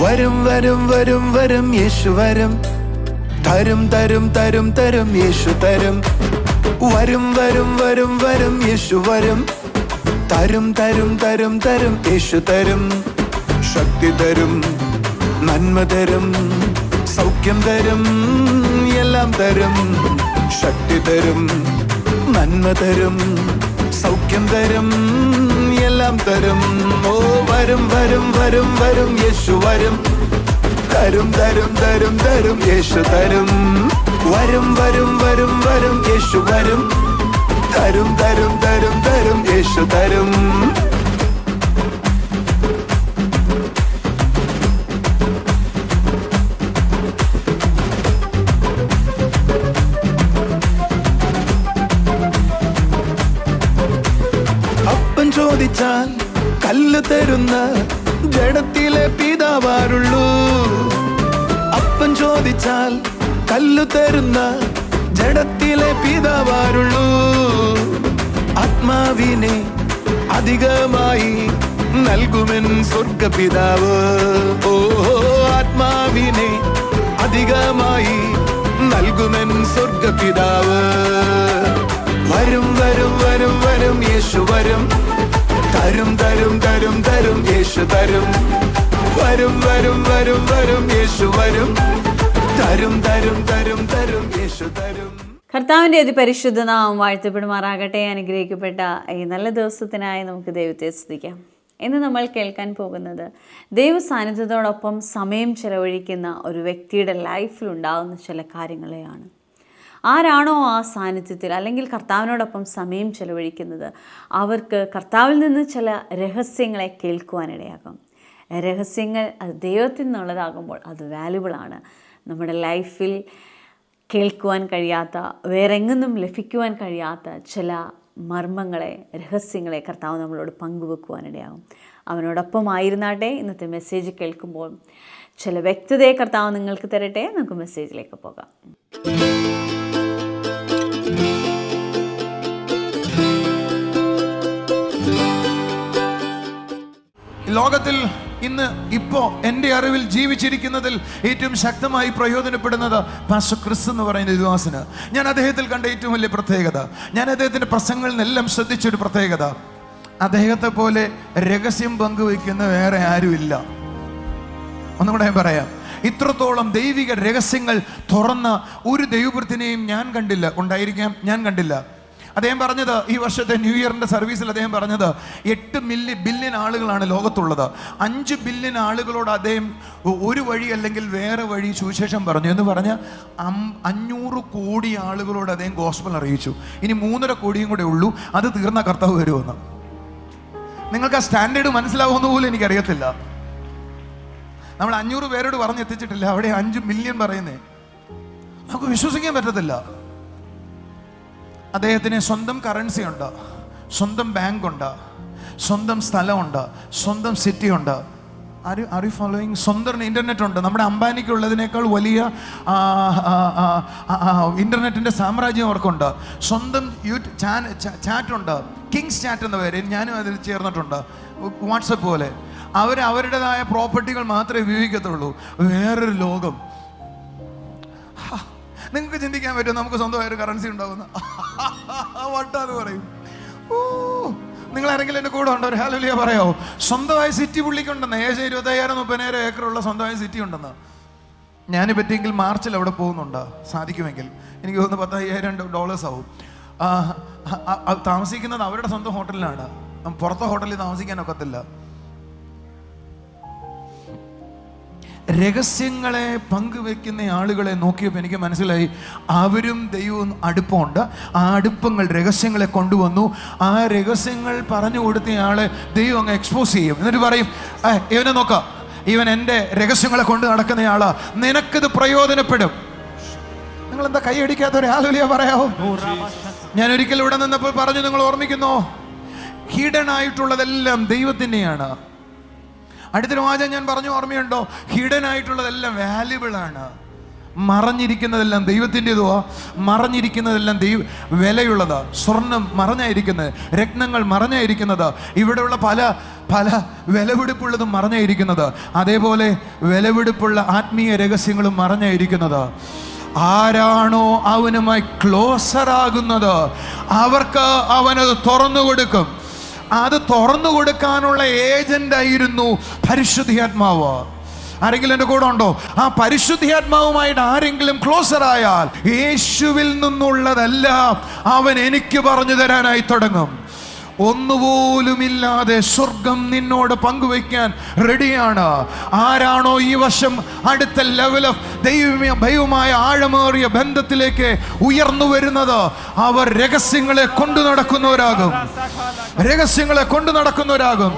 വരും വരും വരും വരും യേശു വരും. തരും തരും തരും തരും യേശു തരും. വരും വരും വരും വരും യേശു വരും. തരും തരും തരും തരും യേശു തരും. ശക്തി തരും, നന്മ തരും, സൗഖ്യം തരും, എല്ലാം തരും. ശക്തി തരും, നന്മ തരും, സൗഖ്യം തരും, എല്ലാം തരും. ഓ വരും വരും വരും വരും യേശു വരും. തരും തരും തരും തരും യേശു തരും. വരും വരും വരും വരും യേശു വരും. തരും തരും തരും തരും യേശു തരും. അപ്പൻ ചോദിച്ചാൽ കല്ല് തരുന്ന ജഡത്തിലെ പിതാവാരുള്ളൂ. അപ്പൻ ചോദിച്ചാൽ കല്ല് തരുന്ന ജഡത്തിലെ പിതാവാരുള്ളൂ. ആത്മാവിനെ അധികമായി നൽകുമെൻ സ്വർഗപിതാവ്. ഓ ആത്മാവിനെ അധികമായി നൽകുമെൻ സ്വർഗപിതാവ്. വരും വരും വരും വരും യേശു വരും. തരും തരും തരും തരും യേശു തരും. വരും വരും വരും വരും യേശു വരും. തരും തരും തരും തരും യേശു തരും. കർത്താവിൻ്റെ അതിപരിശുദ്ധ നാമം വാഴ്ത്തപ്പെടുമാറാകട്ടെ. അനുഗ്രഹിക്കപ്പെട്ട ഈ നല്ല ദിവസത്തിനായി നമുക്ക് ദൈവത്തെ സ്തുതിക്കാം. ഇന്ന് നമ്മൾ കേൾക്കാൻ പോകുന്നത് ദൈവ സാന്നിധ്യത്തോടൊപ്പം സമയം ചെലവഴിക്കുന്ന ഒരു വ്യക്തിയുടെ ലൈഫിലുണ്ടാകുന്ന ചില കാര്യങ്ങളെയാണ്. ആരാണോ ആ സാന്നിധ്യത്തിൽ അല്ലെങ്കിൽ കർത്താവിനോടൊപ്പം സമയം ചെലവഴിക്കുന്നത്, അവർക്ക് കർത്താവിൽ നിന്ന് ചില രഹസ്യങ്ങളെ കേൾക്കുവാനിടയാകും. രഹസ്യങ്ങൾ അത് ദൈവത്തിൽ നിന്നുള്ളതാകുമ്പോൾ അത് വാല്യുബിളാണ്. നമ്മുടെ ലൈഫിൽ കേൾക്കുവാൻ കഴിയാത്ത, വേറെങ്ങും ലഭിക്കുവാൻ കഴിയാത്ത ചില മർമ്മങ്ങളെ, രഹസ്യങ്ങളെ കർത്താവ് നമ്മളോട് പങ്കുവെക്കുവാനിടയാകും. അവനോടൊപ്പം ആയിരുന്നാട്ടെ. ഇന്നത്തെ മെസ്സേജ് കേൾക്കുമ്പോൾ ചില വ്യക്തതയെ കർത്താവ് നിങ്ങൾക്ക് തരട്ടെ. നമുക്ക് മെസ്സേജിലേക്ക് പോകാം. ലോകത്തിൽ ഇന്ന് ഇപ്പോൾ എൻ്റെ അറിവിൽ ജീവിച്ചിരിക്കുന്നതിൽ ഏറ്റവും ശക്തമായി പ്രയോജനപ്പെടുന്നത് പാസ്റ്റർ ക്രിസ് എന്ന് പറയുന്ന വിശ്വാസിന്. ഞാൻ അദ്ദേഹത്തിൽ കണ്ട ഏറ്റവും വലിയ പ്രത്യേകത, ഞാൻ അദ്ദേഹത്തിൻ്റെ പ്രസംഗങ്ങളിൽ നിന്നെല്ലാം ശ്രദ്ധിച്ചൊരു പ്രത്യേകത, അദ്ദേഹത്തെ പോലെ രഹസ്യം പങ്കുവയ്ക്കുന്ന വേറെ ആരുമില്ല. ഒന്നുകൂടെ ഞാൻ പറയാം, ഇത്രത്തോളം ദൈവിക രഹസ്യങ്ങൾ തുറന്ന ഒരു ദൈവവൃത്തിനെയും ഞാൻ കണ്ടില്ല. ഉണ്ടായിരിക്കാം, ഞാൻ കണ്ടില്ല. അദ്ദേഹം പറഞ്ഞത്, ഈ വർഷത്തെ ന്യൂ ഇയറിൻ്റെ സർവീസിൽ അദ്ദേഹം പറഞ്ഞത് 8 ബില്യൺ ആളുകളാണ് ലോകത്തുള്ളത്. 5 ബില്യൺ ആളുകളോട് അദ്ദേഹം ഒരു വഴി അല്ലെങ്കിൽ വേറെ വഴി സുവിശേഷം പറഞ്ഞു എന്ന് പറഞ്ഞ് 500 കോടി ആളുകളോട് അദ്ദേഹം ഗോസ്പൽ അറിയിച്ചു. ഇനി 3.5 കോടിയും കൂടെ ഉള്ളൂ, അത് തീർന്ന കർത്താവ് വരുമെന്ന്. നിങ്ങൾക്ക് ആ സ്റ്റാൻഡേർഡ് മനസ്സിലാവുന്ന പോലും എനിക്കറിയത്തില്ല. നമ്മൾ 500 പേരോട് പറഞ്ഞെത്തിച്ചിട്ടില്ല, അവിടെ 5 മില്യൺ പറയുന്നേ. നമുക്ക് വിശ്വസിക്കാൻ പറ്റത്തില്ല. അദ്ദേഹത്തിന് സ്വന്തം കറൻസി ഉണ്ട്, സ്വന്തം ബാങ്ക് ഉണ്ട്, സ്വന്തം സ്ഥലമുണ്ട്, സ്വന്തം സിറ്റി ഉണ്ട്. Are you following? സ്വന്തം ഇൻ്റർനെറ്റ് ഉണ്ട്. നമ്മുടെ അംബാനിക്കുള്ളതിനേക്കാൾ വലിയ ഇൻ്റർനെറ്റിൻ്റെ സാമ്രാജ്യം അവർക്കുണ്ട്. സ്വന്തം ചാറ്റുണ്ട്, കിങ്സ് ചാറ്റ് എന്ന പേര്, ഞാനും അതിൽ ചേർന്നിട്ടുണ്ട്, വാട്സപ്പ് പോലെ. അവരുടേതായ പ്രോപ്പർട്ടികൾ മാത്രമേ ഉപയോഗിക്കത്തുള്ളൂ. വേറൊരു ലോകം. നിങ്ങൾക്ക് ചിന്തിക്കാൻ പറ്റും നമുക്ക് സ്വന്തമായൊരു കറൻസി ഉണ്ടാവുന്ന വട്ടാന്ന് പറയും. ഓ, നിങ്ങൾ ആരെങ്കിലും എൻ്റെ കൂടെ ഉണ്ടോ? ഒരു ഹല്ലേലൂയ പറയാമോ? സ്വന്തമായ സിറ്റി പുള്ളിക്കുണ്ടെന്ന്. 25,000-30,000 ഏക്കറുള്ള സ്വന്തമായ സിറ്റി ഉണ്ടെന്ന്. ഞാൻ പറ്റിയെങ്കിൽ മാർച്ചിൽ അവിടെ പോകുന്നുണ്ട്, സാധിക്കുമെങ്കിൽ. എനിക്ക് തോന്നുന്നു $10,000 ആവും. താമസിക്കുന്നത് അവരുടെ സ്വന്തം ഹോട്ടലിലാണ്. പുറത്തെ ഹോട്ടലിൽ താമസിക്കാനൊക്കത്തില്ല. രഹസ്യങ്ങളെ പങ്കുവെക്കുന്ന ആളുകളെ നോക്കിയപ്പോൾ എനിക്ക് മനസ്സിലായി, അവരും ദൈവവും അടുപ്പമുണ്ട്. ആ അടുപ്പങ്ങൾ രഹസ്യങ്ങളെ കൊണ്ടുവന്നു. ആ രഹസ്യങ്ങൾ പറഞ്ഞു കൊടുത്തയാളെ ദൈവം അങ്ങ് എക്സ്പോസ് ചെയ്യും. എന്നിട്ട് പറയും, ഇവനെ നോക്കാം, ഇവൻ എൻ്റെ രഹസ്യങ്ങളെ കൊണ്ട് നടക്കുന്നയാളാ, നിനക്കിത് പ്രയോജനപ്പെടും. നിങ്ങളെന്താ കൈയടിക്കാത്തൊരു ഹല്ലേലൂയ പറയാമോ? ഞാൻ ഒരിക്കൽ ഇവിടെ നിന്നപ്പോൾ പറഞ്ഞു, നിങ്ങൾ ഓർമ്മിക്കുന്നോ? ഹിഡൻ ആയിട്ടുള്ളതെല്ലാം ദൈവത്തിൻ്റെയാണ്. അടുത്തൊരു വാചകം ഞാൻ പറഞ്ഞു, ഓർമ്മയുണ്ടോ? ഹിഡൻ ആയിട്ടുള്ളതെല്ലാം വാല്യുബിൾ ആണ്. മറഞ്ഞിരിക്കുന്നതെല്ലാം ദൈവത്തിൻ്റെതുവാ, മറഞ്ഞിരിക്കുന്നതെല്ലാം വിലയുള്ളതാ. സ്വർണം മറഞ്ഞായിരിക്കുന്നത്, രത്നങ്ങൾ മറഞ്ഞായിരിക്കുന്നത്, ഇവിടെയുള്ള പല പല വിലപിടിപ്പുള്ളതും മറഞ്ഞായിരിക്കുന്നത്, അതേപോലെ വിലപിടിപ്പുള്ള ആത്മീയ രഹസ്യങ്ങളും മറഞ്ഞായിരിക്കുന്നത്. ആരാണോ അവനുമായി ക്ലോസറാകുന്നത് അവർക്ക് അവനത് തുറന്നു കൊടുക്കും. അത് തുറന്നു കൊടുക്കാനുള്ള ഏജന്റായിരുന്നു പരിശുദ്ധാത്മാവ്. ആരെങ്കിലും എൻ്റെ കൂടെ ഉണ്ടോ? ആ പരിശുദ്ധാത്മാവുമായിട്ട് ആരെങ്കിലും ക്ലോസർ ആയാൽ യേശുവിൽ നിന്നുള്ളതെല്ലാം അവൻ എനിക്ക് പറഞ്ഞു തരാനായി തുടങ്ങും. ഒന്നുപോലുമില്ലാതെ സ്വർഗം നിന്നോട് പങ്കുവയ്ക്കാൻ റെഡിയാണ്. ആരാണോ ഈ വർഷം അടുത്ത ലെവൽ ഓഫ് ദൈവമായ ആഴമേറിയ ബന്ധത്തിലേക്ക് ഉയർന്നു വരുന്നത് അവർ രഹസ്യങ്ങളെ കൊണ്ടു നടക്കുന്നവരാകും. രഹസ്യങ്ങളെ കൊണ്ടു നടക്കുന്നവരാകും.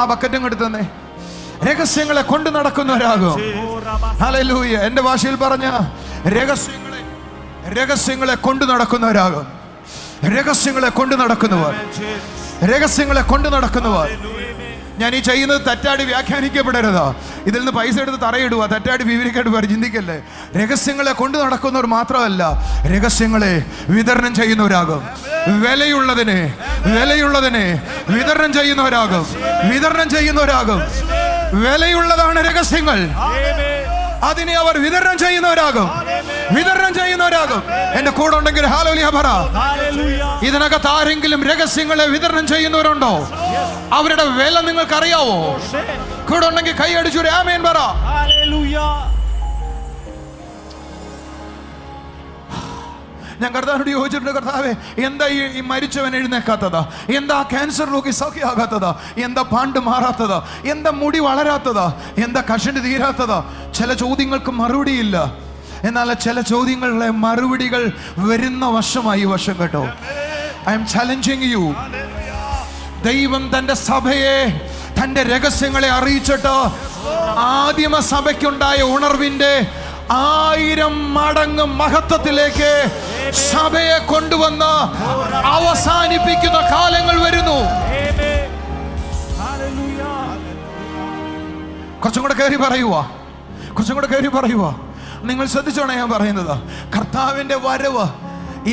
ആ ബക്കറ്റും എടുത്തു തന്നെ. രഹസ്യങ്ങളെ കൊണ്ടു നടക്കുന്നവരാകും. ഹല്ലേലൂയ. എൻ്റെ ഭാഷയിൽ പറഞ്ഞ രഹസ്യങ്ങളെ കൊണ്ടു നടക്കുന്നവരാകും. രഹസ്യങ്ങളെ കൊണ്ടു നടക്കുന്നവർ, രഹസ്യങ്ങളെ കൊണ്ടു നടക്കുന്നവർ. ഞാൻ ഈ ചെയ്യുന്നത് തെറ്റാടി വ്യാഖ്യാനിക്കപ്പെടരുത്. ഇതിൽ നിന്ന് പൈസ എടുത്ത് തറയിടുക, തെറ്റാടി വിവരിക്കായിട്ട് ചിന്തിക്കല്ലേ. രഹസ്യങ്ങളെ കൊണ്ടു നടക്കുന്നവർ മാത്രമല്ല, രഹസ്യങ്ങളെ വിതരണം ചെയ്യുന്നവരാകും. വിലയുള്ളതിനെ വിതരണം ചെയ്യുന്നവരാകും. വിലയുള്ളതാണ് രഹസ്യങ്ങൾ. അതിനെ അവർ വിതരണം ചെയ്യുന്നവരാകും. എന്റെ കൂടെ ഉണ്ടെങ്കിൽ ഹല്ലേലൂയ പറ. ഇതിനകത്ത് ആരെങ്കിലും രഹസ്യങ്ങളെ വിതരണം ചെയ്യുന്നവരുണ്ടോ? അവരുടെ വില നിങ്ങൾക്ക് അറിയാവോ? കൂടെ ഉണ്ടെങ്കിൽ കൈ അടിച്ചു ആമേൻ പറ. ഞാൻ കർത്താവിനോട് ചോദിച്ചിട്ടുണ്ട്, കർത്താവേ എന്താ ഈ മരിച്ചവൻ എഴുന്നേക്കാത്തത്? എന്താ ക്യാൻസർ രോഗി സൗഖ്യമാകാത്തത്? എന്താ പാണ്ട് മാറാത്തത്? എന്താ മുടി വളരാത്തത്? എന്താ കഷണ്ടി തീരാത്തത്? ചില ചോദ്യങ്ങൾക്ക് മറുപടിയില്ല. എന്നാൽ ചില ചോദ്യങ്ങളിലെ മറുപടികൾ വരുന്ന വർഷമായി വർഷം കേട്ടോ. I am challenging you. ദൈവം തന്റെ സഭയെ തന്റെ രഹസ്യങ്ങളെ അറിയിച്ചിട്ട് ആദിമ സഭയ്ക്കുണ്ടായ ഉണർവിന്റെ 1000 മടങ്ങ് മഹത്വത്തിലേക്ക് സഭയെ കൊണ്ടുവന്ന് അവസാനിപ്പിക്കുന്ന കാലങ്ങൾ വരുന്നു. കുറച്ചും കൂടെ കയറി പറയുക. നിങ്ങൾ ശ്രദ്ധിച്ചോണേ ഞാൻ പറയുന്നത്. കർത്താവിന്റെ വരവ്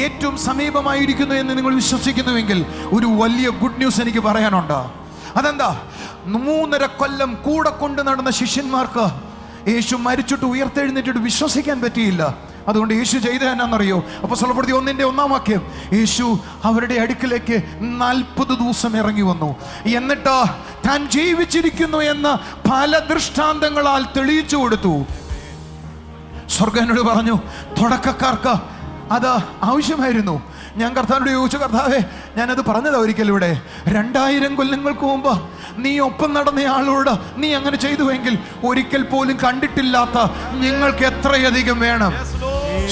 ഏറ്റവും സമീപമായിരിക്കുന്നു എന്ന് നിങ്ങൾ വിശ്വസിക്കുന്നുവെങ്കിൽ ഒരു വലിയ ഗുഡ് ന്യൂസ് എനിക്ക് പറയാനുണ്ട്. അതെന്താ? 3.5 കൊല്ലം കൂടെ കൊണ്ട് നടന്ന ശിഷ്യന്മാർക്ക് യേശു മരിച്ചിട്ട് ഉയർത്തെഴുന്നേറ്റിട്ട് വിശ്വസിക്കാൻ പറ്റിയില്ല. അതുകൊണ്ട് യേശു ചെയ്ത എന്നാണെന്നറിയോ? അപ്പോസ്തലപ്രവൃത്തി 1:1 യേശു അവരുടെ അടുക്കിലേക്ക് 40 ദിവസം ഇറങ്ങി വന്നു. എന്നിട്ട് താൻ ജീവിച്ചിരിക്കുന്നു എന്ന് പല ദൃഷ്ടാന്തങ്ങളാൽ തെളിയിച്ചു കൊടുത്തു. സ്വർഗ്ഗനോട് പറഞ്ഞു, തുടക്കക്കാർക്ക് അത് ആവശ്യമായിരുന്നു. ഞാൻ കർത്താവിനോട് ചോദിച്ചു, കർത്താവേ ഞാനത് പറഞ്ഞതാ ഒരിക്കലും ഇവിടെ 2000 കൊല്ലങ്ങൾക്ക് മുമ്പ് നീ ഒപ്പം നടന്നയാളോട് നീ അങ്ങനെ ചെയ്തുവെങ്കിൽ ഒരിക്കൽ പോലും കണ്ടിട്ടില്ലാത്ത നിങ്ങൾക്ക് എത്രയധികം വേണം?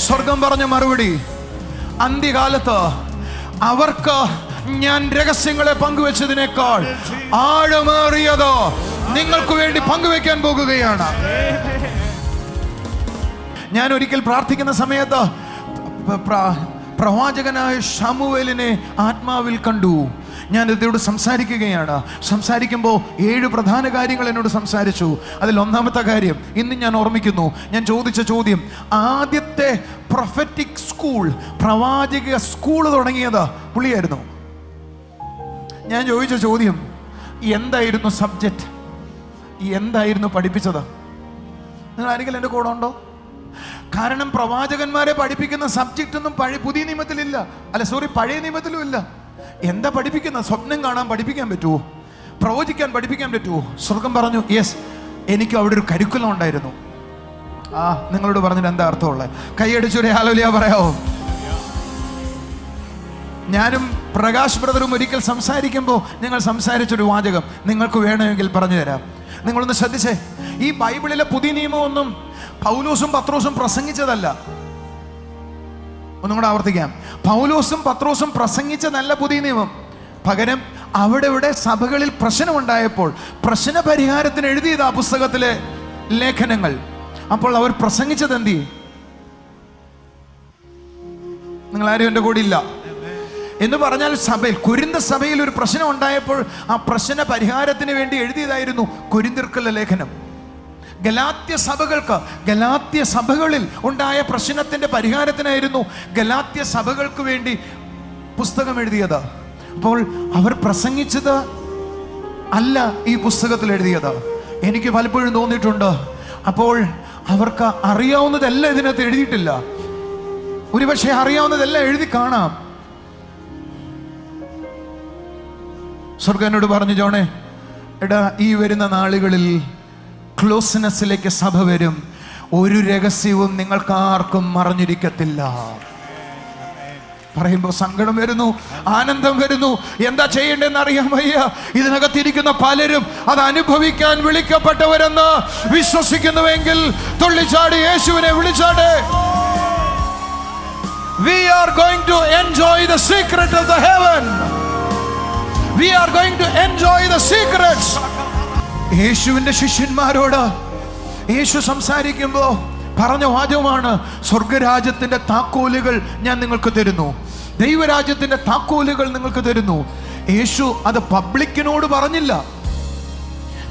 സ്വർഗം പറഞ്ഞ മറുപടി, അന്ത്യകാലത്ത് അവർക്ക് ഞാൻ രഹസ്യങ്ങളെ പങ്കുവെച്ചതിനേക്കാൾ ആഴമേറിയത് നിങ്ങൾക്ക് വേണ്ടി പങ്കുവെക്കാൻ പോകുകയാണ്. ഞാൻ ഒരിക്കൽ പ്രാർത്ഥിക്കുന്ന സമയത്ത് പ്രവാചകനായ ശമൂവേലിനെ ആത്മാവിൽ കണ്ടു. ഞാൻ ഇതിനോട് സംസാരിക്കുമ്പോൾ 7 പ്രധാന കാര്യങ്ങൾ എന്നോട് സംസാരിച്ചു. അതിൽ ഒന്നാമത്തെ കാര്യം ഇന്ന് ഞാൻ ഓർമ്മിക്കുന്നു. ഞാൻ ചോദിച്ച ചോദ്യം, ആദ്യത്തെ പ്രൊഫറ്റിക് സ്കൂൾ, പ്രവാചക സ്കൂൾ തുടങ്ങിയത് പുള്ളിയായിരുന്നു. ഞാൻ ചോദിച്ച ചോദ്യം, എന്തായിരുന്നു സബ്ജക്റ്റ്? എന്തായിരുന്നു പഠിപ്പിച്ചത്? നിങ്ങൾ ആരെങ്കിലും എൻ്റെ കൂടെ ഉണ്ടോ? കാരണം പ്രവാചകന്മാരെ പഠിപ്പിക്കുന്ന സബ്ജക്റ്റ് ഒന്നും പുതിയ നിയമത്തിലില്ല. പഴയ നിയമത്തിലും ഇല്ല. എന്താ പഠിപ്പിക്കുന്ന? സ്വപ്നം കാണാൻ പഠിപ്പിക്കാൻ പറ്റുമോ? പ്രവചിക്കാൻ പഠിപ്പിക്കാൻ പറ്റുമോ? സ്വർഗം പറഞ്ഞു, യെസ്, എനിക്ക് അവിടെ ഒരു കരിക്കുലം ഉണ്ടായിരുന്നു. നിങ്ങളോട് പറഞ്ഞിട്ട് എന്താ അർത്ഥമുള്ളത്? കൈയടിച്ചൊരു ഹല്ലേലൂയ പറയാവോ? ഞാനും പ്രകാശ് ബ്രദറും ഒരിക്കൽ സംസാരിക്കുമ്പോൾ ഞങ്ങൾ സംസാരിച്ചൊരു വാചകം നിങ്ങൾക്ക് വേണമെങ്കിൽ പറഞ്ഞു തരാം. നിങ്ങളൊന്ന് ശ്രദ്ധിച്ചേ. ഈ ബൈബിളിലെ പുതിയ നിയമമൊന്നും പൗലോസും പത്രോസും പ്രസംഗിച്ചതല്ല. ഒന്നും കൂടെ ആവർത്തിക്കാം. പൗലോസും പത്രോസും പ്രസംഗിച്ചതല്ല പുതിയ നിയമം. പകരം അവിടെ സഭകളിൽ പ്രശ്നമുണ്ടായപ്പോൾ പ്രശ്ന പരിഹാരത്തിന് എഴുതിയത് ആ പുസ്തകത്തിലെ ലേഖനങ്ങൾ. അപ്പോൾ അവർ പ്രസംഗിച്ചത് എന്തി? നിങ്ങൾ ആരും എൻ്റെ കൂടെ ഇല്ല എന്ന് പറഞ്ഞാൽ സഭയിൽ, കൊരിന്ത സഭയിൽ ഒരു പ്രശ്നം ഉണ്ടായപ്പോൾ ആ പ്രശ്ന പരിഹാരത്തിന് വേണ്ടി എഴുതിയതായിരുന്നു കൊരിന്ത്യർക്കുള്ള ലേഖനം. ഗലാത്യ സഭകൾക്ക്, ഗലാത്യ സഭകളിൽ ഉണ്ടായ പ്രശ്നത്തിന്റെ പരിഹാരത്തിനായിരുന്നു ഗലാത്യ സഭകൾക്ക് വേണ്ടി പുസ്തകം എഴുതിയത്. അപ്പോൾ അവർ പ്രസംഗിച്ചത് അല്ല ഈ പുസ്തകത്തിൽ എഴുതിയത്. എനിക്ക് പലപ്പോഴും തോന്നിയിട്ടുണ്ട്, അപ്പോൾ അവർക്ക് അറിയാവുന്നതല്ല ഇതിനകത്ത് എഴുതിയിട്ടില്ല. ഒരുപക്ഷെ അറിയാവുന്നതെല്ലാം എഴുതി കാണാം. സ്വർഗനോട് പറഞ്ഞു, ജോണേ എടാ, ഈ വരുന്ന നാളുകളിൽ ക്ലോസ്നെസ്സിലേക്ക് സഭ വരും. ഒരു രഹസ്യവും നിങ്ങൾക്ക് ആർക്കും മറഞ്ഞിരിക്കത്തില്ല. പറയുമ്പോൾ സങ്കടം വരുന്നു, ആനന്ദം വരുന്നു. എന്താ ചെയ്യേണ്ടതെന്ന് അറിയാൻ വയ്യ. ഇതിനകത്തിരിക്കുന്ന പലരും അത് അനുഭവിക്കാൻ വിളിക്കപ്പെട്ടവരെന്ന് വിശ്വസിക്കുന്നുവെങ്കിൽ തുള്ളിച്ചാടി യേശുവിനെ വിളിച്ചാടേ. We are going to enjoy the secret of the heaven. We are going to enjoy the secrets. യേശുവിന്റെ ശിഷ്യന്മാരോട് യേശു സംസാരിക്കുമ്പോൾ പറഞ്ഞ വാചകമാണ്, സ്വർഗരാജ്യത്തിന്റെ താക്കോലുകൾ ഞാൻ നിങ്ങൾക്ക് തരുന്നു, ദൈവരാജ്യത്തിന്റെ താക്കോലുകൾ നിങ്ങൾക്ക് തരുന്നു. യേശു അത് പബ്ലിക്കിനോട് പറഞ്ഞില്ല,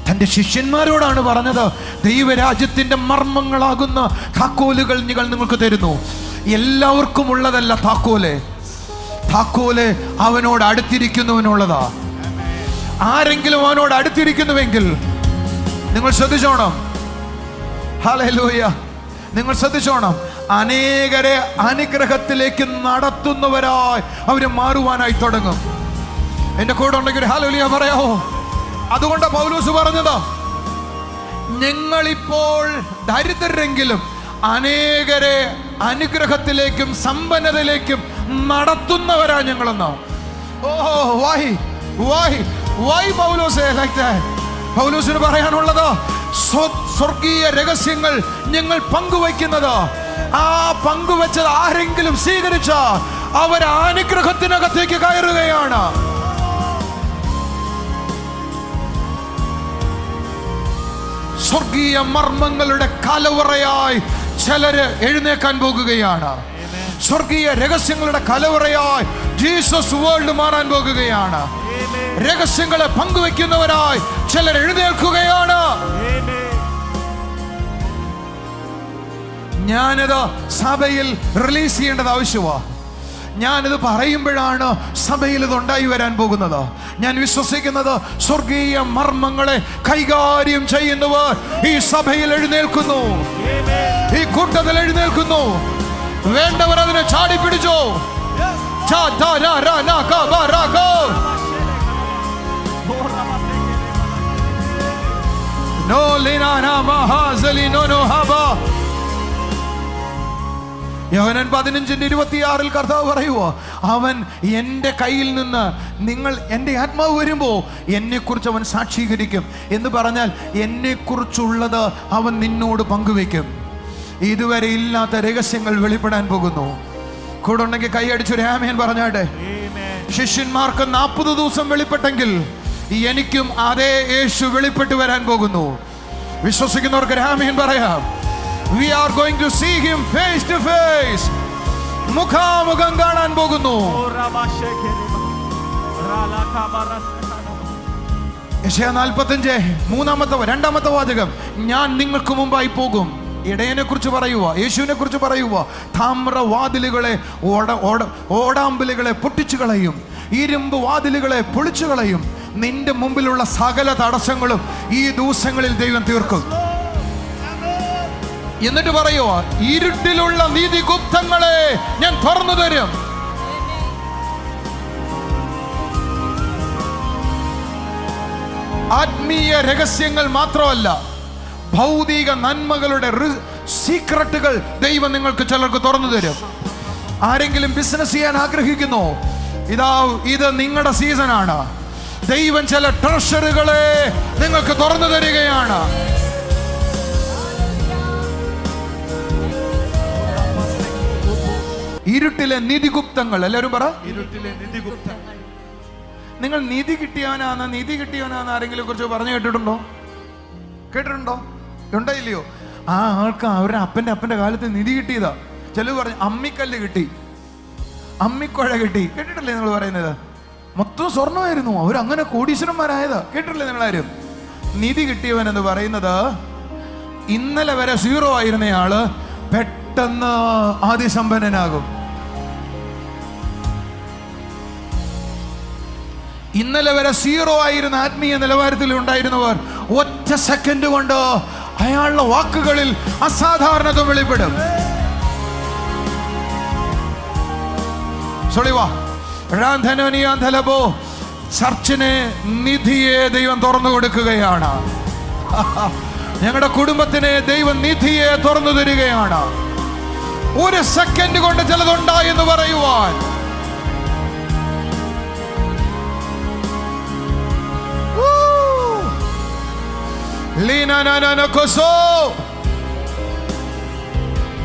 തൻ്റെ ശിഷ്യന്മാരോടാണ് പറഞ്ഞത്. ദൈവരാജ്യത്തിന്റെ മർമ്മങ്ങളാകുന്ന താക്കോലുകൾ നിങ്ങൾ നിങ്ങൾക്ക് തരുന്നു. എല്ലാവർക്കും ഉള്ളതല്ല താക്കോല്. താക്കോല് അവനോട് അടുത്തിരിക്കുന്നവനുള്ളതാ. ആരെങ്കിലും അവനോട് അടുത്തിരിക്കുന്നുവെങ്കിൽ നിങ്ങൾ ശ്രദ്ധിച്ചോണം. ഹല്ലേലൂയ. നിങ്ങൾ ശ്രദ്ധിച്ചോണം. അനേകരെ അനുഗ്രഹത്തിലേക്ക് നടത്തുന്നവരായി അവര് മാറുവാനായി തുടങ്ങും. എന്റെ കൂടെ ഉണ്ടെങ്കിൽ ഹല്ലേലൂയ പറയാമോ? അതുകൊണ്ട് പൗലോസ് പറഞ്ഞത്, ഞങ്ങളിപ്പോൾ ദരിദ്രരെങ്കിലും അനേകരെ അനുഗ്രഹത്തിലേക്കും സമ്പന്നതയിലേക്കും നടത്തുന്നവരാ ഞങ്ങളെന്ന്. why Paulose like that? പൗലോസിന് പറയാനുള്ളത്, സ്വർഗീയ രഹസ്യങ്ങൾ ഞങ്ങൾ പങ്കുവയ്ക്കുന്നത്, ആ പങ്കുവെച്ചത് ആരെങ്കിലും സ്വീകരിച്ച അവർ അനുഗ്രഹത്തിനകത്തേക്ക് കയറുകയാണ്. സ്വർഗീയ മർമ്മങ്ങളുടെ കലവറയായി ചിലര് എഴുന്നേക്കാൻ പോകുകയാണ്. സ്വർഗീയ രഹസ്യങ്ങളുടെ കലവറയായി ജീസസ് വേൾഡ് മാറാൻ പോകുകയാണ്. രഹസ്യങ്ങളെ പങ്കുവെക്കുന്നവരായി ചിലർ എഴുന്നേൽക്കുകയാണ്. ഞാനിത് സഭയിൽ റിലീസ് ചെയ്യേണ്ടത് ആവശ്യമാണ്. ഞാനിത് പറയുമ്പോഴാണ് സഭയിൽ ഇത് ഉണ്ടായി വരാൻ പോകുന്നത്. ഞാൻ വിശ്വസിക്കുന്നത് സ്വർഗീയ മർമ്മങ്ങളെ കൈകാര്യം ചെയ്യുന്നവർ ഈ സഭയിൽ എഴുന്നേൽക്കുന്നു, ഈ കൂട്ടത്തിൽ എഴുന്നേൽക്കുന്നു. വേണ്ടവർ അതിനെ ചാടി പിടിച്ചോ. യോഹന്നാൻ 15:26 കർത്താവ് പറയുവോ, അവൻ എൻ്റെ കയ്യിൽ നിന്ന് നിങ്ങൾ എൻ്റെ ആത്മാവ് വരുമ്പോൾ എന്നെക്കുറിച്ച് അവൻ സാക്ഷീകരിക്കും എന്ന് പറഞ്ഞാൽ എന്നെക്കുറിച്ചുള്ളത് അവൻ നിന്നോട് പങ്കുവെക്കും. ഇതുവരെ ഇല്ലാത്ത രഹസ്യങ്ങൾ വെളിപ്പെടാൻ പോകുന്നു. കൂടെ ഉണ്ടെങ്കിൽ കൈയടിച്ചൊരു ആമേൻ പറഞ്ഞാട്ടെ. ശിഷ്യന്മാർക്ക് 40 ദിവസം വെളിപ്പെട്ടെങ്കിൽ എനിക്കും അതേ യേശു വെളിപ്പെട്ട് വരാൻ പോകുന്നു. വിശ്വസിക്കുന്നവർക്ക് ആമേൻ പറയാം. We are going to see him face to face. മുഖാമുഖം കാണാൻ പോകുന്നു. യെശയ്യാ 45 രണ്ടാമത്തെ വാചകം, ഞാൻ നിങ്ങൾക്ക് മുമ്പായി പോകും. ഇടയനെ കുറിച്ച് പറയുക, യേശുവിനെ കുറിച്ച് പറയുക. താമ്രവാതിലുകളെ ഓടാമ്പലുകളെ പൊട്ടിച്ചു കളയും, ഇരുമ്പ് വാതിലുകളെ പൊളിച്ചു കളയും. നിന്റെ മുമ്പിലുള്ള സകല തടസ്സങ്ങളും ഈ ദിവസങ്ങളിൽ ദൈവം തീർക്കും. എന്നിട്ട് പറയുക, ഇരുട്ടിലുള്ള നീതിഗുപ്തങ്ങളെ ഞാൻ തുറന്നു തരും. ആത്മീയ രഹസ്യങ്ങൾ മാത്രമല്ല, ഭൗതിക നന്മകളുടെ സീക്രട്ടുകൾ ദൈവം നിങ്ങൾക്ക് ചിലർക്ക് തുറന്നു തരും. ആരെങ്കിലും ബിസിനസ് ചെയ്യാൻ ആഗ്രഹിക്കുന്നു, ഇത് നിങ്ങളുടെ സീസണാണ്. ദൈവം ചില ട്രഷറുകളെ നിങ്ങൾക്ക് തുറന്നു തരികയാണ്. ഇരുട്ടിലെ നിധിഗുപ്തങ്ങൾ. എല്ലാവരും പറ, ഇരുട്ടിലെ നിധിഗുപ്തങ്ങൾ. നിങ്ങൾ നിധി കിട്ടിയവനാന്ന് ആരെങ്കിലും കുറിച്ച് പറഞ്ഞു കേട്ടിട്ടുണ്ടോ? ഉണ്ടോ? ആ ആൾക്ക് അവരുടെ അപ്പന്റെ കാലത്ത് നിധി കിട്ടിയതാ. ചിലർ പറഞ്ഞു അമ്മിക്കല്ല് കിട്ടി, അമ്മിക്കുഴ കിട്ടി. കേട്ടിട്ടില്ലേ നിങ്ങൾ പറയുന്നത്? മൊത്തം സ്വർണ്ണമായിരുന്നു. അവരങ്ങനെ കോടീശ്വരന്മാരായതാ. കേട്ടിട്ടില്ലേ നിങ്ങളാരും? നിധി കിട്ടിയവൻ എന്ന് പറയുന്നത് ഇന്നലെ വരെ 0 ആയിരുന്നയാള് പെട്ടെന്ന് അതിസമ്പന്നനാകും. ഇന്നലെ വരെ 0 ആയിരുന്ന ആത്മീയ നിലവാരത്തിൽ ഉണ്ടായിരുന്നവർ ഒറ്റ സെക്കൻഡ് കൊണ്ട് അയാളുടെ വാക്കുകളിൽ അസാധാരണത വെളിപ്പെടും. ചർച്ചിനെ നിധിയെ ദൈവം തുറന്നു കൊടുക്കുകയാണ്. ഞങ്ങളുടെ കുടുംബത്തിന് ദൈവം നിധിയെ തുറന്നു തരികയാണ്. 1 സെക്കൻഡ് കൊണ്ട് ചിലതുണ്ടായി എന്ന് പറയുവാൻ.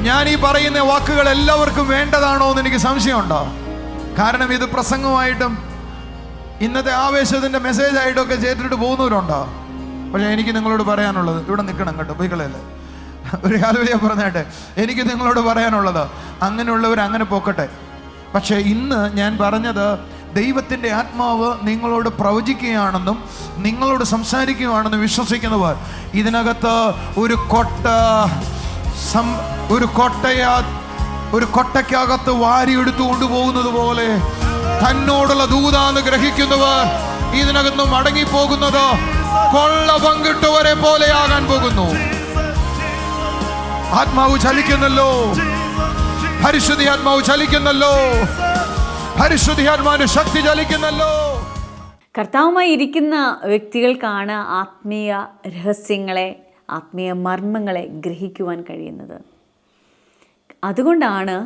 ഞാൻ ഈ പറയുന്ന വാക്കുകൾ എല്ലാവർക്കും വേണ്ടതാണോ എന്ന് എനിക്ക് സംശയമുണ്ടോ? കാരണം ഇത് പ്രസംഗമായിട്ടും ഇന്നത്തെ ആവേശത്തിന്റെ മെസ്സേജ് ആയിട്ടൊക്കെ ചെയ്തിട്ട് പോകുന്നവരുണ്ടോ? പക്ഷെ എനിക്ക് നിങ്ങളോട് പറയാനുള്ളത്, ഇവിടെ നിൽക്കണം കേട്ടോ, പൊയ്ക്കളയല്ലേ, ഒരു കാലം പറഞ്ഞാട്ടെ, എനിക്ക് നിങ്ങളോട് പറയാനുള്ളത്, അങ്ങനെയുള്ളവർ അങ്ങനെ പോക്കട്ടെ. പക്ഷെ ഇന്ന് ഞാൻ പറഞ്ഞത്, ദൈവത്തിൻ്റെ ആത്മാവ് നിങ്ങളോട് പ്രവചിക്കുകയാണെന്നും നിങ്ങളോട് സംസാരിക്കുകയാണെന്നും വിശ്വസിക്കുന്നവർ ഇതിനകത്ത് ഒരു കൊട്ടയ്ക്കകത്ത് വാരിയെടുത്തു കൊണ്ടുപോകുന്നത് പോലെ തന്നോടുള്ള ദൂതാന്ന് ഗ്രഹിക്കുന്നവർ ഇതിനകത്ത് മടങ്ങിപ്പോകുന്നത് കൊള്ള പങ്കിട്ടവരെ പോലെയാകാൻ പോകുന്നു. ആത്മാവ് ചലിക്കുന്നല്ലോ, പരിശുദ്ധി ആത്മാവ് ചലിക്കുന്നല്ലോ, പരിശുദ്ധാത്മാവിന്റെ ശക്തി ചലിക്കുന്നല്ലോ. കർത്താവുമായി ഇരിക്കുന്ന വ്യക്തികൾക്കാണ് ആത്മീയ രഹസ്യങ്ങളെ, ആത്മീയ മർമ്മങ്ങളെ ഗ്രഹിക്കുവാൻ കഴിയുന്നത്. അതുകൊണ്ടാണ്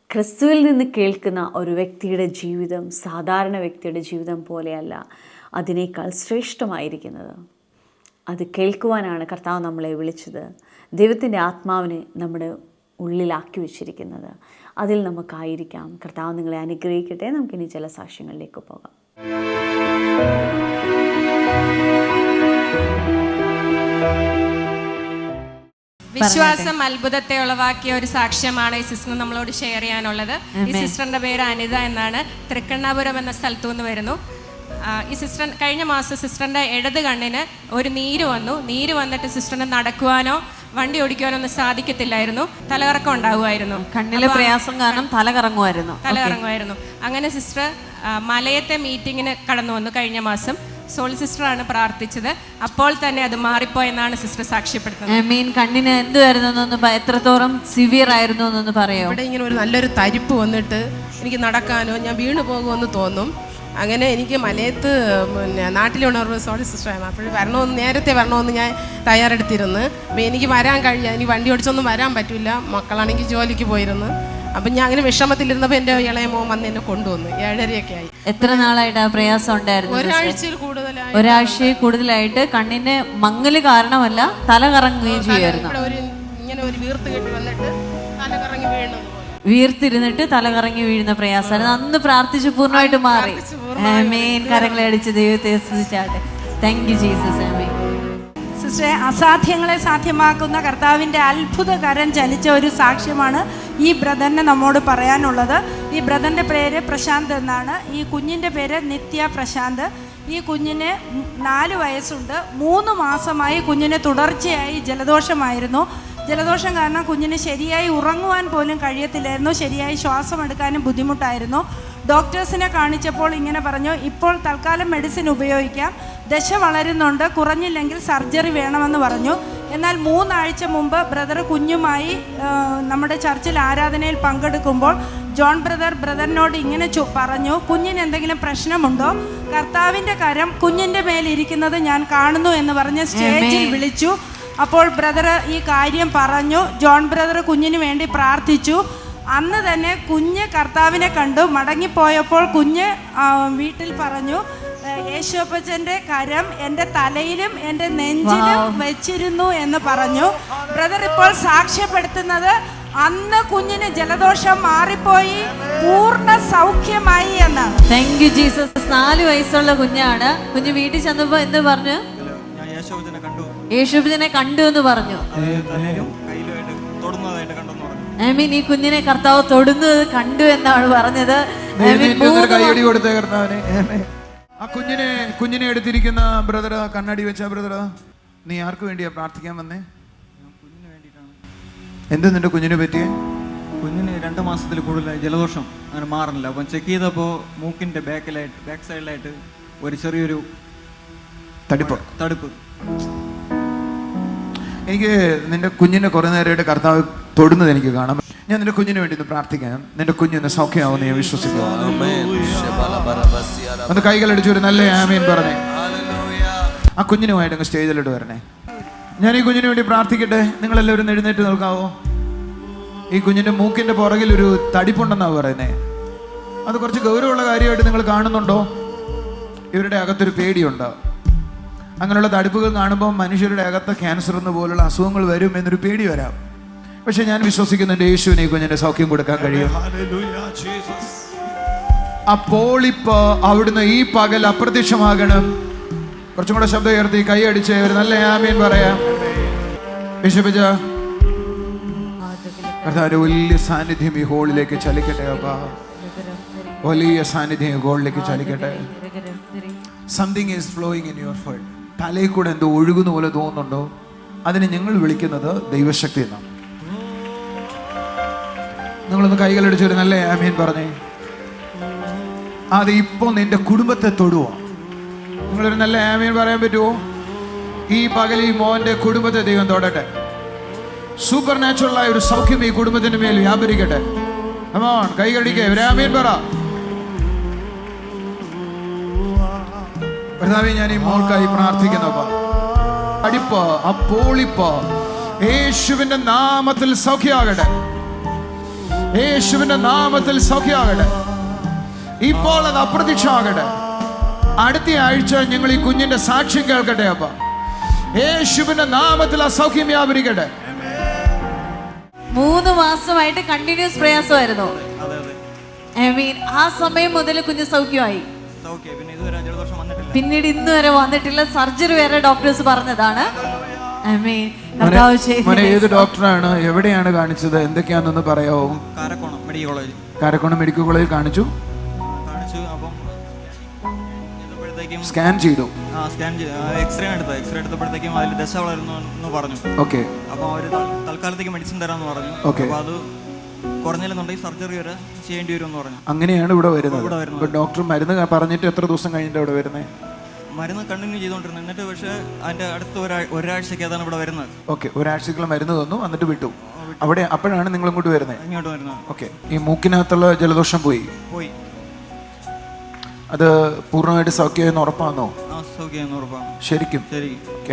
ക്രിസ്തുവിൽ നിന്ന് കേൾക്കുന്ന ഒരു വ്യക്തിയുടെ ജീവിതം സാധാരണ വ്യക്തിയുടെ ജീവിതം പോലെയല്ല, അതിനേക്കാൾ ശ്രേഷ്ഠമായിരിക്കുന്നത്. അത് കേൾക്കുവാനാണ് കർത്താവ് നമ്മളെ വിളിച്ചത്. ദൈവത്തിൻ്റെ ആത്മാവിനെ നമ്മുടെ ഉള്ളിലാക്കി വെച്ചിരിക്കുന്നത്. അതിൽ നമുക്കായിരിക്കാം. കർത്താവ് നിങ്ങളെ അനുഗ്രഹിക്കട്ടെ. നമുക്കിനി ചില സാക്ഷ്യങ്ങളിലേക്ക് പോകാം. വിശ്വാസം അത്ഭുതത്തെ ഉളവാക്കിയ ഒരു സാക്ഷ്യമാണ് ഈ സിസ്റ്റർ നമ്മളോട് ഷെയർ ചെയ്യാനുള്ളത്. ഈ സിസ്റ്ററിന്റെ പേര് അനിത എന്നാണ്. തൃക്കണ്ണാപുരം എന്ന സ്ഥലത്തു നിന്ന് വരുന്നു. ഈ സിസ്റ്റർ കഴിഞ്ഞ മാസം സിസ്റ്ററിന്റെ ഇടത് കണ്ണിന് ഒരു നീര് വന്നു. നീര് വന്നിട്ട് സിസ്റ്ററിന് നടക്കുവാനോ വണ്ടി ഓടിക്കുവാനോ ഒന്നും സാധിക്കത്തില്ലായിരുന്നു. തലകറക്കം ഉണ്ടാകുമായിരുന്നു. കണ്ണിലെ പ്രയാസം കാരണം തലകറങ്ങുമായിരുന്നു. അങ്ങനെ സിസ്റ്റർ മലയത്തെ മീറ്റിങ്ങിന് കടന്നു വന്നു കഴിഞ്ഞ മാസം. സോൾ സിസ്റ്ററാണ് പ്രാർത്ഥിച്ചത്. അപ്പോൾ തന്നെ അത് മാറിപ്പോയെന്നാണ് സിസ്റ്റർ സാക്ഷ്യപ്പെടുത്തുന്നത്. കണ്ണിന് എന്തുവായിരുന്നു, എത്രത്തോളം സിവിയർ ആയിരുന്നു എന്നൊന്ന് പറയാമോ? ഇവിടെ ഇങ്ങനെ ഒരു നല്ലൊരു തരിപ്പ് വന്നിട്ട് എനിക്ക് നടക്കാനോ ഞാൻ വീണു പോകുമെന്ന് തോന്നും. അങ്ങനെ എനിക്ക് മലയത്ത് നാട്ടിലുണർവ് സോൾ സിസ്റ്ററായിരുന്നു. അപ്പോൾ നേരത്തെ വരണമെന്ന് ഞാൻ തയ്യാറെടുത്തിരുന്നു. അപ്പോൾ എനിക്ക് വരാൻ കഴിയില്ല, എനിക്ക് വണ്ടി ഓടിച്ചൊന്നും വരാൻ പറ്റില്ല. മക്കളാണെങ്കിൽ ജോലിക്ക് പോയിരുന്നു. അപ്പം ഞാൻ അങ്ങനെ വിഷമത്തിലിരുന്നപ്പോൾ എൻ്റെ ഇളയ മോൻ വന്ന് എന്നെ കൊണ്ടുവന്നു. 7:30 ആയി. എത്ര നാളായിട്ട് ആ പ്രയാസം ഉണ്ടായിരുന്നു? ഒരാഴ്ചയിൽ കൂടുതലായിട്ട് കണ്ണിന് മങ്ങല് കാരണമല്ല, തല കറങ്ങുകയും ചെയ്യുമായിരുന്നു. ഇങ്ങനെ ഒരു വീർത്ത് കെട്ടി വന്നിട്ട് തല കറങ്ങി വീഴുന്നത്, വീർത്തിരുന്നിട്ട് തല കറങ്ങി വീഴുന്ന പ്രയാസമായിരുന്നു. അന്ന് പ്രാർത്ഥിച്ച് പൂർണ്ണമായിട്ട് മാറി. ആമേൻ. കരങ്ങളെ അടിച്ച് ദൈവത്തെ സ്തുതിച്ചാട്ടെ. Thank you Jesus. ആമേൻ. സിസ്റ്ററെ, അസാധ്യങ്ങളെ സാധ്യമാക്കുന്ന കർത്താവിൻ്റെ അത്ഭുത കരം ചലിച്ച ഒരു സാക്ഷ്യമാണ് ഈ ബ്രദറിന് നമ്മോട് പറയാനുള്ളത്. ഈ ബ്രദറിൻ്റെ പേര് പ്രശാന്ത് എന്നാണ്. ഈ കുഞ്ഞിൻ്റെ പേര് നിത്യ പ്രശാന്ത്. ഈ കുഞ്ഞിന് 4 വയസ്സുണ്ട്. 3 മാസമായി കുഞ്ഞിന് തുടർച്ചയായി ജലദോഷമായിരുന്നു. ജലദോഷം കാരണം കുഞ്ഞിന് ശരിയായി ഉറങ്ങുവാൻ പോലും കഴിയത്തില്ലായിരുന്നു. ശരിയായി ശ്വാസം എടുക്കാനും ബുദ്ധിമുട്ടായിരുന്നു. ഡോക്ടേഴ്സിനെ കാണിച്ചപ്പോൾ ഇങ്ങനെ പറഞ്ഞു, ഇപ്പോൾ തൽക്കാലം മെഡിസിൻ ഉപയോഗിക്കാം, ദശ വളരുന്നുണ്ട്, കുറഞ്ഞില്ലെങ്കിൽ സർജറി വേണമെന്ന് പറഞ്ഞു. എന്നാൽ 3 ആഴ്ച മുമ്പ് ബ്രദർ കുഞ്ഞുമായി നമ്മുടെ ചർച്ചിൽ ആരാധനയിൽ പങ്കെടുക്കുമ്പോൾ ജോൺ ബ്രദറിനോട് ഇങ്ങനെ പറഞ്ഞു, കുഞ്ഞിന് എന്തെങ്കിലും പ്രശ്നമുണ്ടോ? കർത്താവിൻ്റെ കരം കുഞ്ഞിൻ്റെ മേലിരിക്കുന്നത് ഞാൻ കാണുന്നു എന്ന് പറഞ്ഞ് സ്റ്റേജിൽ വിളിച്ചു. അപ്പോൾ ബ്രദർ ഈ കാര്യം പറഞ്ഞു. ജോൺ ബ്രദർ കുഞ്ഞിന് വേണ്ടി പ്രാർത്ഥിച്ചു. അന്ന് തന്നെ കുഞ്ഞ് കർത്താവിനെ കണ്ടു. മടങ്ങിപ്പോയപ്പോൾ കുഞ്ഞ് വീട്ടിൽ പറഞ്ഞു, യേശുപ്പച്ചൻ്റെ കരം എൻ്റെ തലയിലും എൻ്റെ നെഞ്ചിലും വെച്ചിരുന്നു എന്ന് പറഞ്ഞു. ബ്രദർ ഇപ്പോൾ സാക്ഷ്യപ്പെടുത്തുന്നത് അന്ന് കുഞ്ഞിന് ജലദോഷം മാറിപ്പോയി, പൂർണ്ണ സൗഖ്യമായി എന്നാണ്. Thank you Jesus. 4 വയസ്സുള്ള കുഞ്ഞാണ്. കുഞ്ഞ് വീട്ടിൽ ചെന്നപ്പോ എന്ത് പറഞ്ഞു? യേശുവിനെ കണ്ടു എന്ന് പറഞ്ഞു. ആമീൻ. ഈ കുഞ്ഞിനെ കർത്താവ് തൊടുന്നത് കണ്ടു എന്നാണ് പറഞ്ഞത്. ആ കുഞ്ഞിനെ എടുത്തിരിക്കുന്ന ബ്രദർ, കണ്ണടി വെച്ച ബ്രദർ, നീ ആർക്ക് വേണ്ടിയാ പ്രാർത്ഥിക്കാൻ വന്നേ? എന്താ നിന്റെ കുഞ്ഞിനെ പറ്റിയേ? കുഞ്ഞിന് 2 മാസത്തിൽ കൂടുതലായി ജലദോഷം അങ്ങനെ മാറുന്നില്ല. അപ്പം ചെക്ക് ചെയ്തപ്പോൾ മൂക്കിൻ്റെ ബാക്ക് സൈഡിലായിട്ട് ഒരു ചെറിയൊരു തടുപ്പ്. എനിക്ക് നിന്റെ കുഞ്ഞിനെ കുറേ നേരമായിട്ട് കർത്താവ് തൊടുന്നത് എനിക്ക് കാണാം. ഞാൻ നിന്റെ കുഞ്ഞിന് വേണ്ടി ഒന്ന് പ്രാർത്ഥിക്കാം. നിന്റെ കുഞ്ഞിന് സൗഖ്യമാവുമെന്ന് ഞാൻ വിശ്വസിക്കുന്നു. ഒന്ന് കൈകളടിച്ച് ഒരു നല്ല ആമേൻ പറഞ്ഞേ. ആ കുഞ്ഞിനുമായിട്ട് അങ്ങ് സ്റ്റേജിലോട്ട് വരണേ. ഞാൻ ഈ കുഞ്ഞിന് വേണ്ടി പ്രാർത്ഥിക്കട്ടെ. നിങ്ങളെല്ലാവരും എഴുന്നേറ്റ് നിൽക്കാവോ? ഈ കുഞ്ഞിന്റെ മൂക്കിന്റെ പുറകിൽ ഒരു തടിപ്പുണ്ടെന്നാണ് പറയുന്നത്. അത് കുറച്ച് ഗൗരവമുള്ള കാര്യമായിട്ട് നിങ്ങൾ കാണുന്നുണ്ടോ? ഇവരുടെ അകത്തൊരു പേടിയുണ്ട്. അങ്ങനെയുള്ള തടിപ്പുകൾ കാണുമ്പോൾ മനുഷ്യരുടെ അകത്ത് ക്യാൻസർ എന്ന പോലുള്ള അസുഖങ്ങൾ വരും എന്നൊരു പേടി വരാം. പക്ഷെ ഞാൻ വിശ്വസിക്കുന്നുണ്ട് യേശുവിനെ ഈ കുഞ്ഞിന്റെ സൗഖ്യം കൊടുക്കാൻ കഴിയും. അപ്പോൾ ഇപ്പൊ അവിടുന്ന് ഈ പകൽ അപ്രത്യക്ഷമാകണം. കുറച്ചും കൂടെ ശബ്ദം ഉയർത്തി കൈ അടിച്ച് ഒരു നല്ല ആമേൻ പറയാം. യേശുപിജ കർത്താവിന്റെ വലിയ സാന്നിധ്യം ഈ ഹോളിലേക്ക് ചലിക്കട്ടെ. അപ്പാ വലിയ സാന്നിധ്യം ഈ ഹോളിലേക്ക് ചലിക്കട്ടെ. Something is flowing in your food. തലയിൽ കൂടെ എന്തോ ഒഴുകുന്ന പോലെ തോന്നുന്നുണ്ടോ? അതിന് ഞങ്ങൾ വിളിക്കുന്നത് ദൈവശക്തി എന്നാണ്. നിങ്ങളൊന്ന് കൈകളടിച്ച് ഒരു നല്ല ആമേൻ പറഞ്ഞേ. അത് ഇപ്പോൾ നിന്റെ കുടുംബത്തെ തൊടുവോ? നിങ്ങളൊരു നല്ല ആമേൻ പറയാൻ പറ്റുമോ? ഈ പകൽ ഈ മോന്റെ കുടുംബത്തെ ദൈവം തൊടട്ടെ. സൂപ്പർ നാച്ചുറലായ ഒരു സൗഖ്യം ഈ കുടുംബത്തിന്റെ മേൽ വ്യാപരിക്കട്ടെ. കൈകടിക്കേ ഒരു ആമേൻ പറ. കർത്താവേ, ഞാൻ ഈ മോൾക്കായി പ്രാർത്ഥിക്കുന്നു. അടിപ്പ് അപ്പോളിപ്പ് യേശുവിന്റെ നാമത്തിൽ സൗഖ്യമാകട്ടെ. യേശുവിന്റെ നാമത്തിൽ സൗഖ്യമാകട്ടെ. ഇപ്പോൾ അത് അപ്രത്യക്ഷമാകട്ടെ. അടുത്ത ആഴ്ച ഞങ്ങൾ ഈ കുഞ്ഞിന്റെ സാക്ഷ്യം കേൾക്കട്ടെ. അപ്പ യേശുവിന്റെ നാമത്തിൽ ആ സൗഖ്യം വ്യാപരിക്കട്ടെ. 3 മാസമായിട്ട് കണ്ടിന്യൂസ് പ്രയാസമായിരുന്നു. ആ സമയം മുതൽ കുഞ്ഞ് സൗഖ്യമായി. പിന്നീട് ഇന്ന് വരെ വന്നിട്ടില്ല. സർജറി വരെ ഡോക്ടേഴ്സ് പറഞ്ഞതാണ്. ഏത് ഡോക്ടറാണ്, എവിടെയാണ് കാണിച്ചത്, എന്തൊക്കെയാണെന്ന് പറയാവോ? കാരക്കോണം മെഡിക്കൽ കോളേജിൽ കാണിച്ചു. സ്കാൻ ചെയ്തു. എക്സ്റേ എടുത്തപ്പോഴത്തേക്കും അതിൽ ദശ വളരുന്നു എന്ന് പറഞ്ഞു. ഓക്കെ. അപ്പോൾ അവർ തൽക്കാലത്തേക്ക് മെഡിസിൻ തരാമെന്ന് പറഞ്ഞു. ഓക്കെ. അപ്പോൾ അത് കുറഞ്ഞില്ലെന്നുണ്ടെങ്കിൽ സർജറി വരെ ചെയ്യേണ്ടി വരും എന്ന് പറഞ്ഞു. അങ്ങനെയാണ് ഇവിടെ വരുന്നത്. ഡോക്ടർ മരുന്ന് പറഞ്ഞിട്ട് എത്ര ദിവസം കഴിഞ്ഞിട്ട് ഇവിടെ വരുന്നത്? മരുന്ന് കണ്ടിന്യൂ ചെയ്തുകൊണ്ടിരുന്നു. എന്നിട്ട് പക്ഷേ അതിന്റെ അടുത്ത ഒരാഴ്ചക്ക് അതാണ് ഇവിടെ വരുന്നത്. ഓക്കെ. ഒരാഴ്ചക്കുള്ള മരുന്ന് തന്നു, എന്നിട്ട് വിട്ടു. അവിടെ അപ്പോഴാണ് നിങ്ങൾ ഇങ്ങോട്ട് വരുന്നത്. ഓക്കെ. ഈ മൂക്കിനകത്തുള്ള ജലദോഷം പോയി. അത് പൂർണ്ണമായിട്ട് സൗഖ്യമായെന്ന് ഉറപ്പാണോ? ശരിക്കും?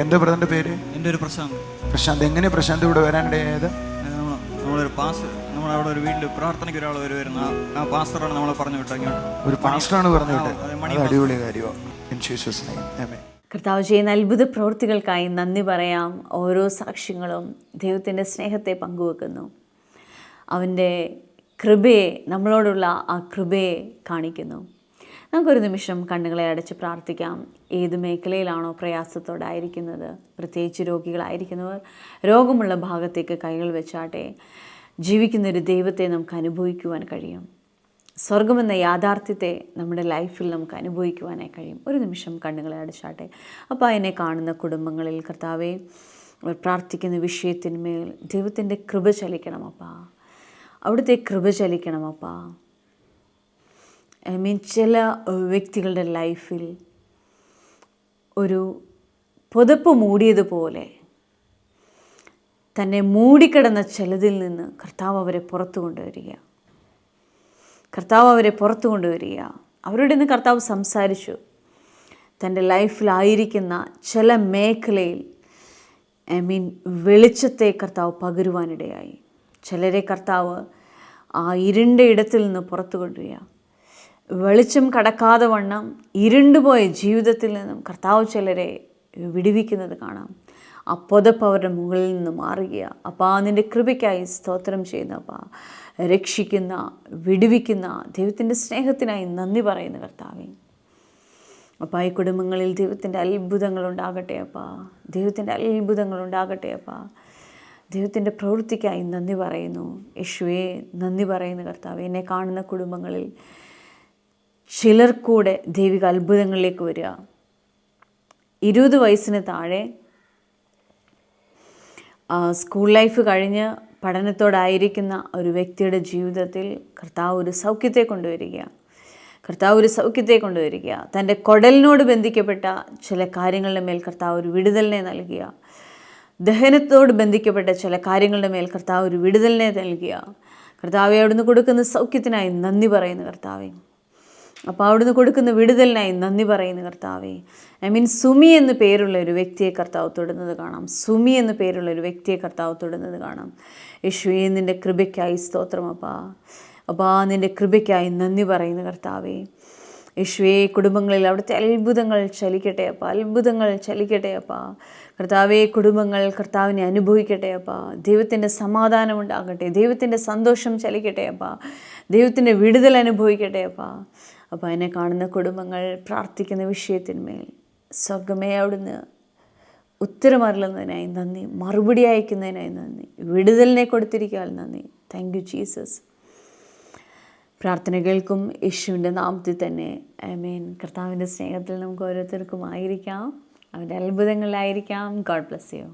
എന്താ ബ്രദറിന്റെ പേര്? എൻ്റെ ഒരു പ്രശാന്ത്. പ്രശാന്ത്. എങ്ങനെയാ പ്രശാന്ത് ഇവിടെ വരാനിടയായത്? നമ്മളൊരു നമ്മളവിടെ ഒരു വീട്ടിൽ പ്രാർത്ഥനയ്ക്ക് ഒരാൾ വരുമായിരുന്നു. ആ പാസ്റ്ററാണ് നമ്മളെ പറഞ്ഞു വിട്ടത് ഇങ്ങോട്ട്. ഒരു പാസ്റ്ററാണ് പറഞ്ഞു വിട്ടത്. അടിപൊളി കാര്യമാണ്. കർത്താവ് ചെയ്യുന്ന അത്ഭുത പ്രവൃത്തികൾക്കായി നന്ദി പറയാം. ഓരോ സാക്ഷ്യങ്ങളും ദൈവത്തിൻ്റെ സ്നേഹത്തെ പങ്കുവെക്കുന്നു. അവൻ്റെ കൃപയെ, നമ്മളോടുള്ള ആ കൃപയെ കാണിക്കുന്നു. നമുക്കൊരു നിമിഷം കണ്ണുകളെ അടച്ച് പ്രാർത്ഥിക്കാം. ഏത് മേഖലയിലാണോ പ്രയാസത്തോടായിരിക്കുന്നത്, പ്രത്യേകിച്ച് രോഗികളായിരിക്കുന്നവർ രോഗമുള്ള ഭാഗത്തേക്ക് കൈകൾ വെച്ചാട്ടെ. ജീവിക്കുന്നൊരു ദൈവത്തെ നമുക്ക് അനുഭവിക്കുവാൻ കഴിയും. സ്വർഗമെന്ന യാഥാർത്ഥ്യത്തെ നമ്മുടെ ലൈഫിൽ നമുക്ക് അനുഭവിക്കുവാനായി കഴിയും. ഒരു നിമിഷം കണ്ണുകളെ അടച്ചാട്ടെ. അപ്പോൾ എന്നെ കാണുന്ന കുടുംബങ്ങളിൽ കർത്താവെ, പ്രാർത്ഥിക്കുന്ന വിഷയത്തിന്മേൽ ദൈവത്തിൻ്റെ കൃപ ചലിക്കണമപ്പാ. അവിടുത്തെ കൃപ ചലിക്കണമപ്പാ. ചില വ്യക്തികളുടെ ലൈഫിൽ ഒരു പുതപ്പ് മൂടിയതുപോലെ തന്നെ മൂടിക്കിടന്ന ചിലതിൽ നിന്ന് കർത്താവ് അവരെ പുറത്തു കൊണ്ടുവരിക. അവരോട് ഇന്ന് കർത്താവ് സംസാരിച്ചു. തൻ്റെ ലൈഫിലായിരിക്കുന്ന ചില മേഖലയിൽ വെളിച്ചത്തെ കർത്താവ് പകരുവാനിടയായി. ചിലരെ കർത്താവ് ആ ഇരുണ്ട ഇടത്തിൽ നിന്ന് പുറത്തു കൊണ്ടുവരിക. വെളിച്ചം കടക്കാതെ വണ്ണം ഇരുണ്ടുപോയ ജീവിതത്തിൽ നിന്നും കർത്താവ് ചിലരെ വിടുവിക്കുന്നത് കാണാം. ആ പുതപ്പ് അവരുടെ മുകളിൽ നിന്ന് മാറുകയാണ്. അപ്പോൾ നിൻ്റെ കൃപയ്ക്കായി സ്തോത്രം ചെയ്യുന്ന അപ്പാ, രക്ഷിക്കുന്ന, വിടുവിക്കുന്ന ദൈവത്തിൻ്റെ സ്നേഹത്തിനായി നന്ദി പറയുന്ന കർത്താവേ. അപ്പോൾ ഈ കുടുംബങ്ങളിൽ ദൈവത്തിൻ്റെ അത്ഭുതങ്ങളുണ്ടാകട്ടെ അപ്പാ. ദൈവത്തിൻ്റെ പ്രവൃത്തിക്കായി നന്ദി പറയുന്നു. യേശുവേ, നന്ദി പറയുന്ന കർത്താവേ. എന്നെ കാണുന്ന കുടുംബങ്ങളിൽ ചിലർ കൂടെ ദൈവിക അത്ഭുതങ്ങളിലേക്ക് വരിക. 20 വയസ്സിന് താഴെ സ്കൂൾ ലൈഫ് കഴിഞ്ഞ് പഠനത്തോടായിരിക്കുന്ന ഒരു വ്യക്തിയുടെ ജീവിതത്തിൽ കർത്താവ് ഒരു സൗഖ്യത്തെ കൊണ്ടുവരിക. കർത്താവ് ഒരു സൗഖ്യത്തെ കൊണ്ടുവരിക. തൻ്റെ കുടലിനോട് ബന്ധിക്കപ്പെട്ട ചില കാര്യങ്ങളുടെ മേൽ കർത്താവ് ഒരു വിടുതലിനെ നൽകുക. ദഹനത്തോട് ബന്ധിക്കപ്പെട്ട ചില കാര്യങ്ങളുടെ മേൽ കർത്താവ് ഒരു വിടുതലിനെ നൽകുക. കർത്താവെ, അവിടുന്ന് കൊടുക്കുന്ന സൗഖ്യത്തിനായി നന്ദി പറയുന്നു കർത്താവെ. അപ്പോൾ അവിടുന്ന് കൊടുക്കുന്ന വിടുതലിനായി നന്ദി പറയുന്നു കർത്താവെ. സുമി എന്ന് പേരുള്ള ഒരു വ്യക്തിയെ കർത്താവ് തൊടുന്നത് കാണാം. സുമി എന്ന് പേരുള്ള ഒരു വ്യക്തിയെ കർത്താവ് തൊടുന്നത് കാണാം. യേശുവേ, നിൻ്റെ കൃപയ്ക്കായി സ്തോത്രം അപ്പാ. നിൻ്റെ കൃപയ്ക്കായി നന്ദി പറയുന്നു കർത്താവെ. യേശുവേ, കുടുംബങ്ങളിൽ അവിടുത്തെ അത്ഭുതങ്ങൾ ചലിക്കട്ടെ അപ്പാ, അത്ഭുതങ്ങൾ ചലിക്കട്ടെ അപ്പാ. കർത്താവെ, കുടുംബങ്ങൾ കർത്താവിനെ അനുഭവിക്കട്ടെ അപ്പാ. ദൈവത്തിൻ്റെ സമാധാനം ഉണ്ടാകട്ടെ, ദൈവത്തിൻ്റെ സന്തോഷം ചലിക്കട്ടെ അപ്പാ, ദൈവത്തിൻ്റെ വിടുതൽ അനുഭവിക്കട്ടെ അപ്പാ. അപ്പോൾ എന്നെ കാണുന്ന കുടുംബങ്ങൾ പ്രാർത്ഥിക്കുന്ന വിഷയത്തിന്മേൽ സ്വർഗ്ഗമേ അവിടുന്ന് ഉത്തരമരുളുന്നതിനായി നന്ദി, മറുപടി അയക്കുന്നതിനായി നന്ദി, വിടുതലിനെ കൊടുത്തിരിക്കാൻ നന്ദി. Thank you Jesus. പ്രാർത്ഥന കേൾക്കും യേശുവിൻ്റെ നാമത്തിൽ തന്നെ ആമേൻ. കർത്താവിൻ്റെ സ്നേഹത്തിൽ നമുക്ക് ഓരോരുത്തർക്കും ആയിരിക്കാം, അവൻ്റെ അത്ഭുതങ്ങളിലായിരിക്കാം. God bless you.